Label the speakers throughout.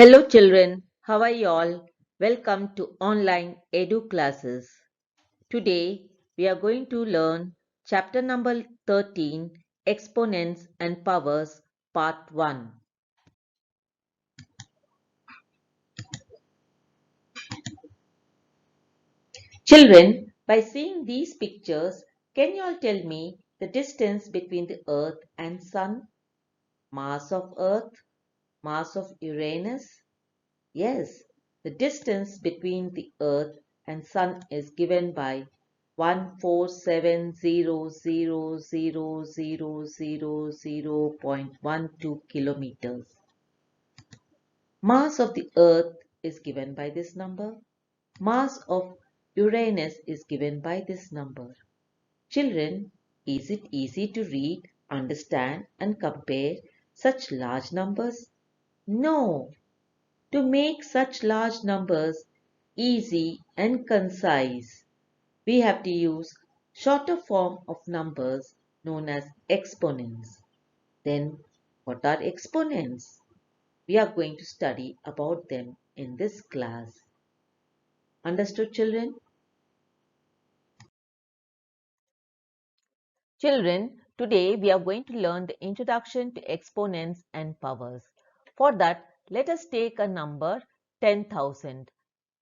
Speaker 1: Hello children, how are you all? Welcome to online edu classes. Today we are going to learn chapter number 13, Exponents and Powers, part 1. Children, by seeing these pictures, can you all tell me the distance between the earth and sun? Mass of earth, mass of Uranus? Yes, the distance between the Earth and Sun is given by 147000000.12 kilometers. Mass of the Earth is given by this number. Mass of Uranus is given by this number. Children, is it easy to read, understand and compare such large numbers? No. To make such large numbers easy and concise, we have to use shorter form of numbers known as exponents. Then, what are exponents? We are going to study about them in this class. Understood, children? Children, today we are going to learn the introduction to exponents and powers. For that, let us take a number 10,000.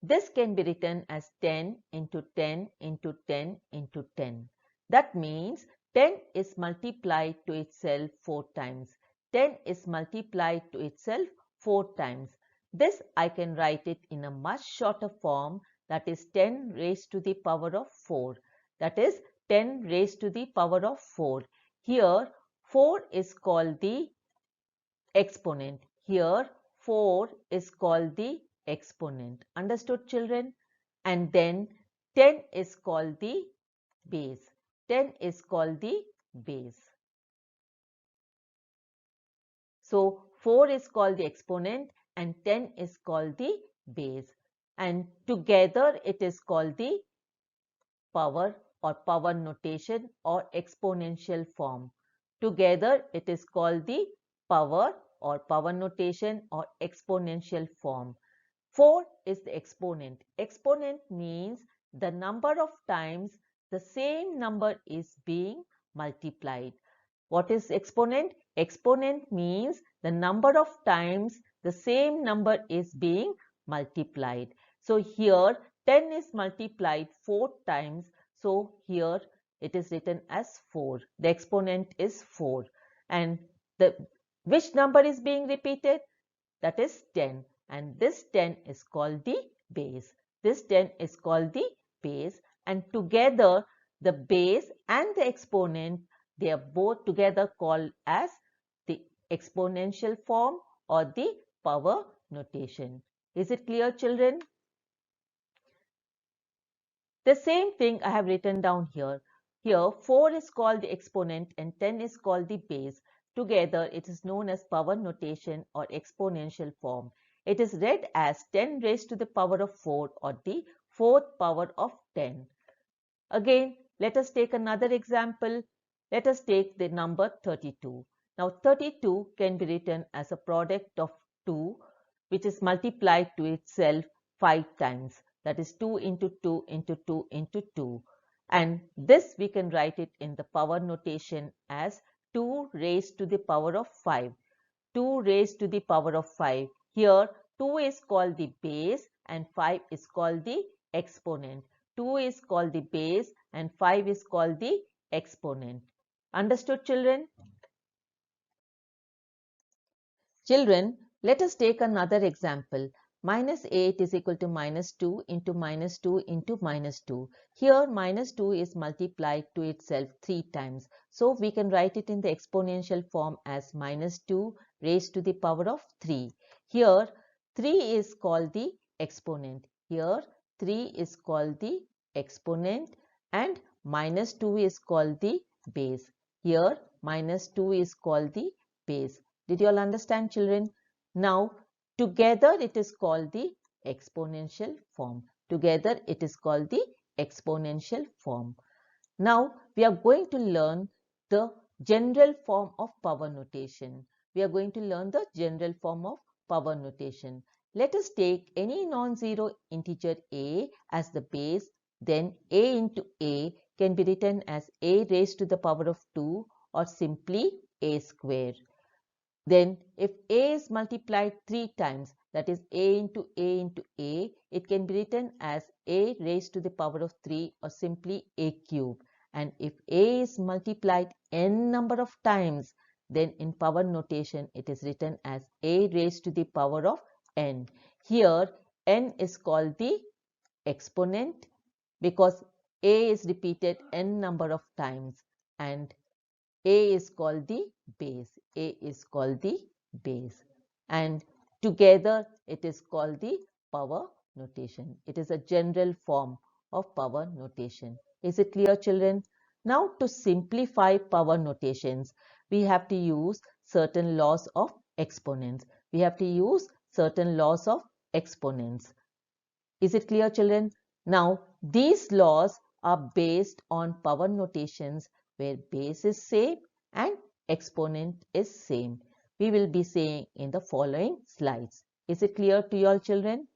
Speaker 1: This can be written as 10 into 10 into 10 into 10. That means 10 is multiplied to itself 4 times. 10 is multiplied to itself 4 times. This I can write it in a much shorter form, that is 10 raised to the power of 4. That is 10 raised to the power of 4. Here 4 is called the exponent. Here 4 is called the exponent. Understood, children? And then 10 is called the base. 10 is called the base. So 4 is called the exponent and 10 is called the base. And together it is called the power or power notation or exponential form. Together it is called the power or power notation or exponential form. 4 is the exponent. Exponent means the number of times the same number is being multiplied. What is exponent? Exponent means the number of times the same number is being multiplied. So here 10 is multiplied 4 times. So here it is written as 4. The exponent is 4. And which number is being repeated? That is 10. And this 10 is called the base. This 10 is called the base. And together the base and the exponent, they are both together called as the exponential form or the power notation. Is it clear, children? The same thing I have written down here. Here 4 is called the exponent and 10 is called the base. Together it is known as power notation or exponential form. It is read as 10 raised to the power of 4 or the fourth power of 10. Again, let us take another example. Let us take the number 32. Now 32 can be written as a product of 2 which is multiplied to itself 5 times. That is 2 into 2 into 2 into 2. And this we can write it in the power notation as 2 raised to the power of 5. 2 raised to the power of 5. Here 2 is called the base and 5 is called the exponent. 2 is called the base and 5 is called the exponent. Understood, children? Children, let us take another example. Minus 8 is equal to minus 2 into minus 2 into minus 2. Here minus 2 is multiplied to itself 3 times. So we can write it in the exponential form as minus 2 raised to the power of 3. Here 3 is called the exponent. Here 3 is called the exponent and minus 2 is called the base. Here minus 2 is called the base. Did you all understand, children? Now, together it is called the exponential form. Together it is called the exponential form. Now, we are going to learn the general form of power notation. We are going to learn the general form of power notation. Let us take any non-zero integer a as the base, then a into a can be written as a raised to the power of 2 or simply a square. Then if a is multiplied 3 times, that is a into a into a, it can be written as a raised to the power of 3 or simply a cube. And if a is multiplied n number of times, then in power notation it is written as a raised to the power of n. Here n is called the exponent because a is repeated n number of times, and a is called the base. A is called the base. And together it is called the power notation. It is a general form of power notation. Is it clear, children? Now to simplify power notations, we have to use certain laws of exponents. We have to use certain laws of exponents. Is it clear, children? Now, these laws are based on power notations where base is same and exponent is same. We will be saying in the following slides. Is it clear to you all, children?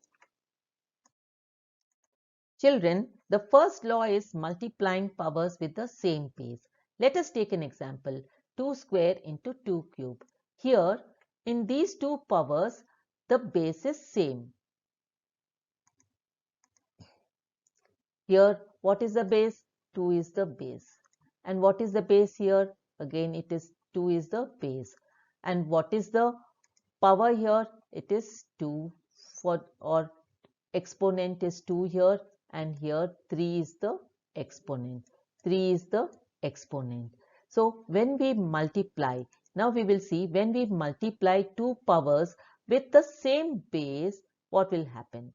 Speaker 1: Children, the first law is multiplying powers with the same base. Let us take an example, 2 square into 2 cube. Here, in these two powers, the base is same. Here, what is the base? 2 is the base. And what is the base here? Again, it is 2 is the base. And what is the power here? It is 2 for, or exponent is 2 here, and here 3 is the exponent. 3 is the exponent. So when we multiply, now we will see when we multiply two powers with the same base, what will happen?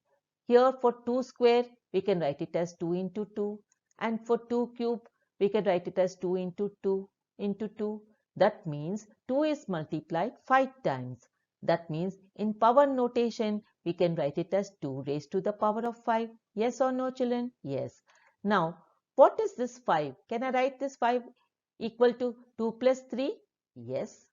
Speaker 1: Here for 2 square, we can write it as 2 into 2, and for 2 cube, we can write it as 2 into 2 into 2. That means 2 is multiplied 5 times. That means in power notation, we can write it as 2 raised to the power of 5. Yes or no, children? Yes. Now, what is this 5? Can I write this 5 equal to 2 plus 3? Yes.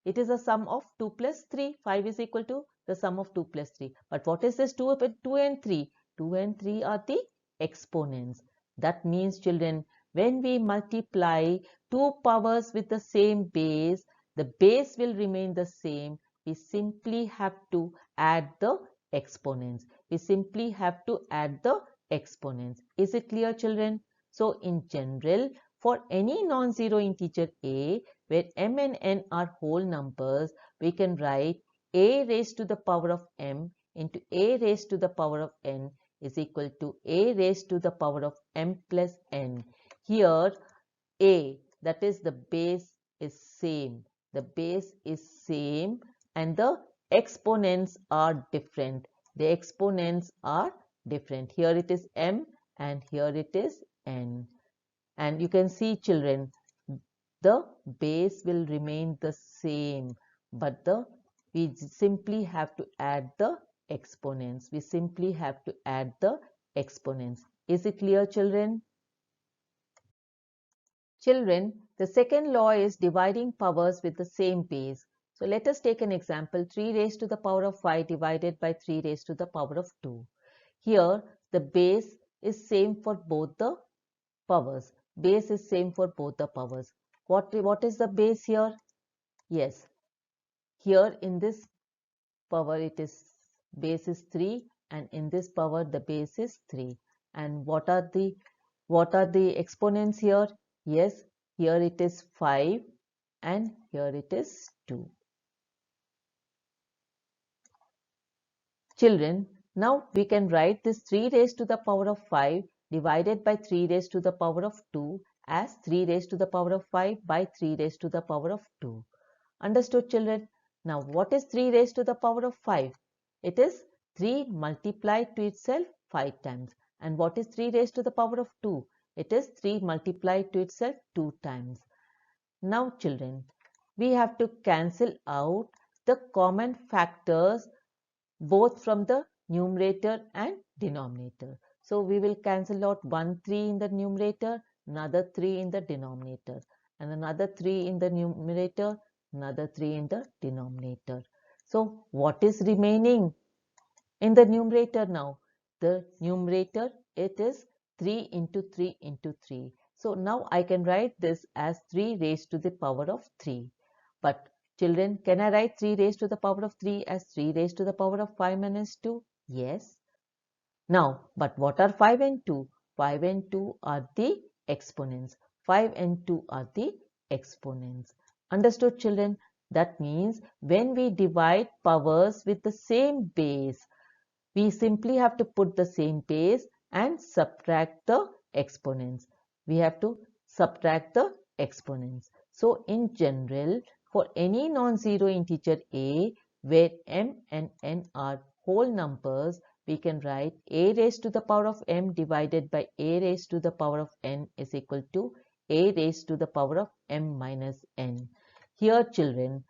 Speaker 1: It is a sum of 2 plus 3. 5 is equal to the sum of 2 plus 3. But what is this 2 and 3? 2 and 3 are the exponents. That means, children, when we multiply two powers with the same base, the base will remain the same. We simply have to add the exponents. We simply have to add the exponents. Is it clear, children? So, in general, for any non-zero integer a, where m and n are whole numbers, we can write a raised to the power of m into a raised to the power of n is equal to a raised to the power of m plus n. Here a, that is the base, is same. The base is same and the exponents are different. The exponents are different. Here it is m and here it is n. And you can see, children, the base will remain the same, but we simply have to add the exponents. We simply have to add the exponents. Is it clear, children? Children, the second law is dividing powers with the same base. So let us take an example, 3 raised to the power of 5 divided by 3 raised to the power of 2. Here, the base is same for both the powers. Base is same for both the powers. What is the base here? Yes, here in this power it is base is 3, and in this power the base is 3. And what are the exponents here? Yes, here it is 5 and here it is 2. Children, now we can write this 3 raised to the power of 5 divided by 3 raised to the power of 2 as 3 raised to the power of 5 by 3 raised to the power of 2. Understood, children? Now, what is 3 raised to the power of 5? It is 3 multiplied to itself 5 times. And what is 3 raised to the power of 2? It is 3 multiplied to itself 2 times. Now, children, we have to cancel out the common factors both from the numerator and denominator. So we will cancel out 1 3 in the numerator, another 3 in the denominator, and another 3 in the numerator, another 3 in the denominator. So what is remaining in the numerator now? The numerator, it is 3 into 3 into 3. So now I can write this as 3 raised to the power of 3. But children, can I write 3 raised to the power of 3 as 3 raised to the power of 5 minus 2? Yes. Now, but what are 5 and 2? 5 and 2 are the exponents. 5 and 2 are the exponents. Understood, children? That means when we divide powers with the same base, we simply have to put the same base and subtract the exponents. We have to subtract the exponents. So in general, for any non-zero integer a, where m and n are whole numbers, we can write a raised to the power of m divided by a raised to the power of n is equal to a raised to the power of m minus n. Here, children,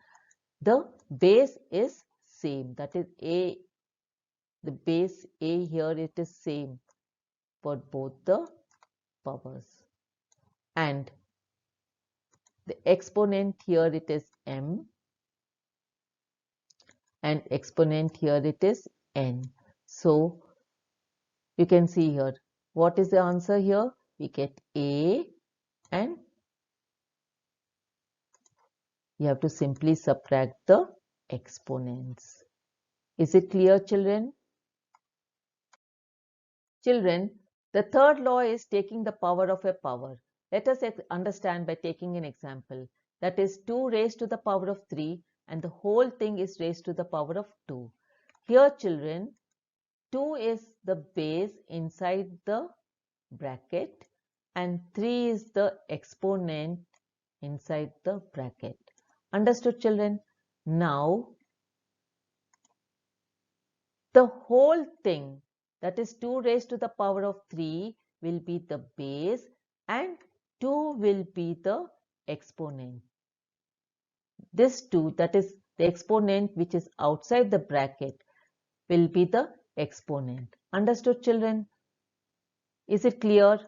Speaker 1: the base is same, that is a, the base a here, it is same for both the powers, and the exponent here, it is m, and exponent here, it is n. So you can see here, what is the answer here? We get a, and you have to simply subtract the exponents. Is it clear, children? Children, the third law is taking the power of a power. Let us understand by taking an example. That is 2 raised to the power of 3, and the whole thing is raised to the power of 2. Here, children, 2 is the base inside the bracket and 3 is the exponent inside the bracket. Understood, children? Now, the whole thing, that is 2 raised to the power of 3, will be the base and 2 will be the exponent. This 2, that is the exponent which is outside the bracket, will be the exponent. Understood, children? Is it clear?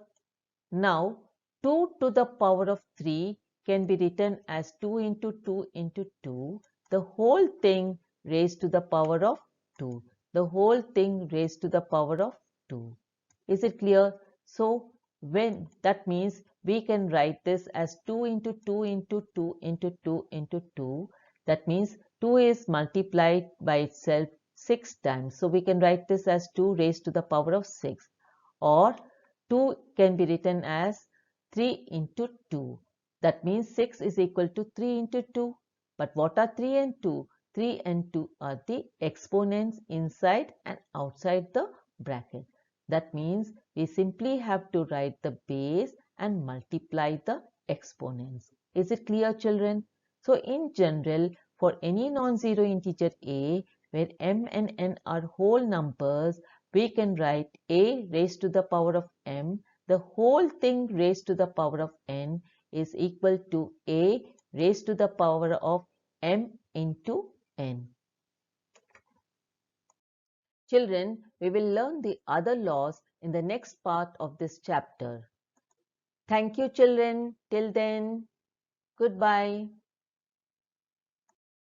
Speaker 1: Now, 2 to the power of 3 can be written as 2 into 2 into 2, the whole thing raised to the power of 2. The whole thing raised to the power of 2. Is it clear? So, when that means we can write this as 2 into 2 into 2 into 2 into 2. That means 2 is multiplied by itself 6 times. So, we can write this as 2 raised to the power of 6, or 2 can be written as 3 into 2. That means 6 is equal to 3 into 2. But what are 3 and 2? 3 and 2 are the exponents inside and outside the bracket. That means we simply have to write the base and multiply the exponents. Is it clear, children? So in general, for any non-zero integer a, where m and n are whole numbers, we can write a raised to the power of m, the whole thing raised to the power of n is equal to a raised to the power of m into n. Children, we will learn the other laws in the next part of this chapter. Thank you, children. Till then, goodbye.